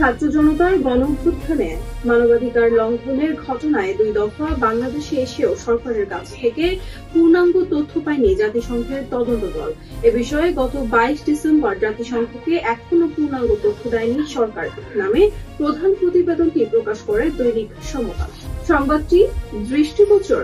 ছাত্র জনতার গণ-অভ্যুত্থানে মানবাধিকার লঙ্ঘনের ঘটনায় 2 দফা বাংলাদেশে এসেও সরকারের কাছ থেকে পূর্ণাঙ্গ তথ্য পায়নি জাতিসংঘের তদন্ত দল। এ বিষয়ে গত 22 ডিসেম্বর জাতিসংঘকে এখনো পূর্ণাঙ্গ তথ্য দেয়নি সরকার নামে প্রধান প্রতিবেদনটি প্রকাশ করে দৈনিক সমকাল। সংবাদটি দৃষ্টিগোচর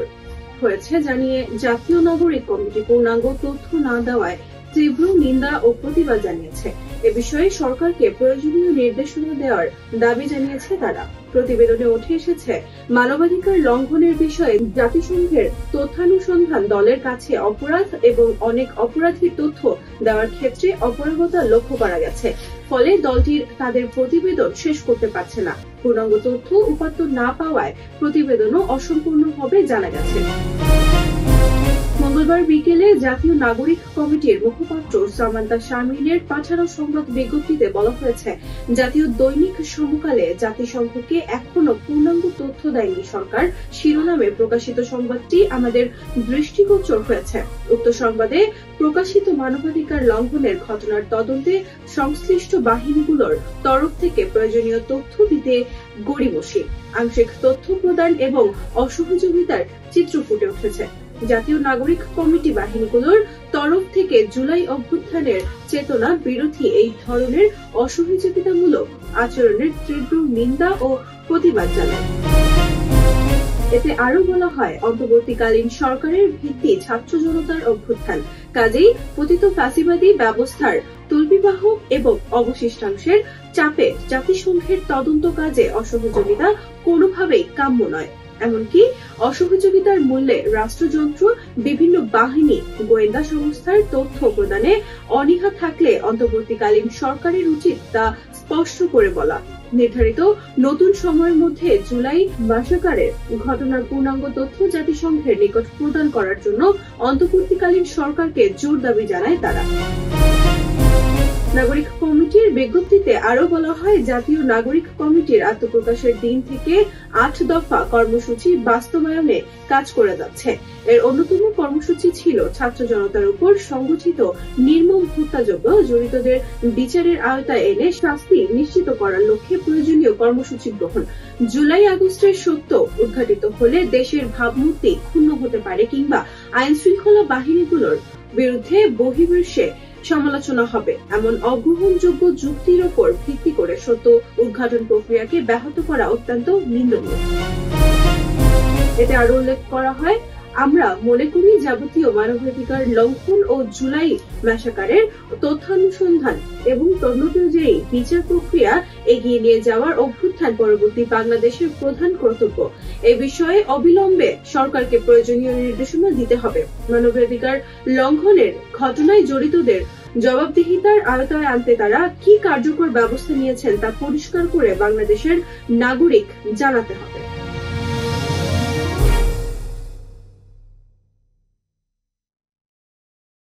হয়েছে জানিয়ে জাতীয় নাগরিক কমিটি পূর্ণাঙ্গ তথ্য না দেওয়ায় তীব্র নিন্দা ও প্রতিবাদ জানিয়েছে। এ বিষয়ে সরকারকে প্রয়োজনীয় নির্দেশনা দেওয়ার দাবি জানিয়েছে তারা। প্রতিবেদনে উঠে এসেছে, মানবাধিকার লঙ্ঘনের বিষয়ে জাতিসংঘের তথ্যানুসন্ধান দলের কাছে অপরাধ এবং অনেক অপরাধীর তথ্য দেওয়ার ক্ষেত্রে অপারগতা লক্ষ্য করা গেছে। ফলে দলটির তাদের প্রতিবেদন শেষ করতে পারছে না। পূর্ণাঙ্গ তথ্য উপাত্ত না পাওয়ায় প্রতিবেদনও অসম্পূর্ণ হবে জানা গেছে। মঙ্গলবার বিকেলে জাতীয় নাগরিক কমিটির মুখপাত্র সামান্তা শারমিনের পাঠানো সংবাদ বিজ্ঞপ্তিতে বলা হয়েছে, জাতীয় দৈনিক সমকালে জাতিসংঘকে এখনো পূর্ণাঙ্গ তথ্য দেয়নি সরকার শিরোনামে প্রকাশিত সংবাদটি আমাদের দৃষ্টিগোচর হয়েছে। উক্ত সংবাদে প্রকাশিত মানবাধিকার লঙ্ঘনের ঘটনার তদন্তে সংশ্লিষ্ট বাহিনীগুলোর তরফ থেকে প্রয়োজনীয় তথ্য দিতে গড়িমসি, আংশিক তথ্য প্রদান এবং অসহযোগিতার চিত্র ফুটে উঠেছে। জাতীয় নাগরিক কমিটি বাহিনীগুলোর তরফ থেকে জুলাই অভ্যুত্থানের চেতনা বিরোধী এই ধরনের অসহযোগিতামূলক আচরণের তীব্র নিন্দা ও প্রতিবাদ জানায়। এতে আরো বলা হয়, অন্তর্বর্তীকালীন সরকারের ভিত্তি ছাত্র জনতার অভ্যুত্থান, কাজেই পতিত ফ্যাসিবাদী ব্যবস্থার তুলবিবাহক এবং অবশিষ্টাংশের চাপে জাতিসংঘের তদন্ত কাজে অসহযোগিতা কোনোভাবেই কাম্য নয়। এমনকি অসহযোগিতার মূল্যে রাষ্ট্রযন্ত্র, বিভিন্ন বাহিনী, গোয়েন্দা সংস্থার তথ্য প্রদানে অনীহা থাকলে অন্তর্বর্তীকালীন সরকারের উচিত তা স্পষ্ট করে বলা। নির্ধারিত নতুন সময়ের মধ্যে জুলাই মাসাকারের ঘটনার পূর্ণাঙ্গ তথ্য জাতিসংঘের নিকট প্রদান করার জন্য অন্তর্বর্তীকালীন সরকারকে জোর দাবি জানায় তারা। নাগরিক কমিটির বিজ্ঞপ্তিতে আরো বলা হয়, জাতীয় নাগরিক কমিটির আত্মপ্রকাশের দিন থেকে 8 দফা কর্মসূচি বাস্তবায়নে কাজ করে যাচ্ছে। এর অন্যতম কর্মসূচি ছিল ছাত্র জনতার উপর সংগঠিত নির্মম হত্যাযজ্ঞ জড়িতদের বিচারের আওতায় এনে শাস্তি নিশ্চিত করার লক্ষ্যে প্রয়োজনীয় কর্মসূচি গ্রহণ। জুলাই আগস্টের সত্য উদ্ঘাটিত হলে দেশের ভাবমূর্তি ক্ষুণ্ণ হতে পারে কিংবা আইন শৃঙ্খলা বাহিনীগুলোর বিরুদ্ধে বহির্বিশ্বে সমালোচনা হবে, এমন অগ্রহণযোগ্য যুক্তির ওপর ভিত্তি করে সত্য উদ্ঘাটন প্রক্রিয়াকে ব্যাহত করা অত্যন্ত নিন্দনীয়। এতে আরো উল্লেখ করা হয়, আমরা মনে করি যাবতীয় মানবাধিকার লঙ্ঘন ও জুলাই ম্যাসাকারের তথ্যানুসন্ধান এবং তদনুযায়ী বিচার প্রক্রিয়া এগিয়ে নিয়ে যাওয়ার অভ্যুত্থান পরবর্তী বাংলাদেশের প্রধান কর্তব্য। এ বিষয়ে অবিলম্বে সরকারকে প্রয়োজনীয় নির্দেশনা দিতে হবে। মানবাধিকার লঙ্ঘনের ঘটনায় জড়িতদের জবাবদিহিতার আওতায় আনতে তারা কি কার্যকর ব্যবস্থা নিয়েছেন তা পরিষ্কার করে বাংলাদেশের নাগরিক জানাতে হবে।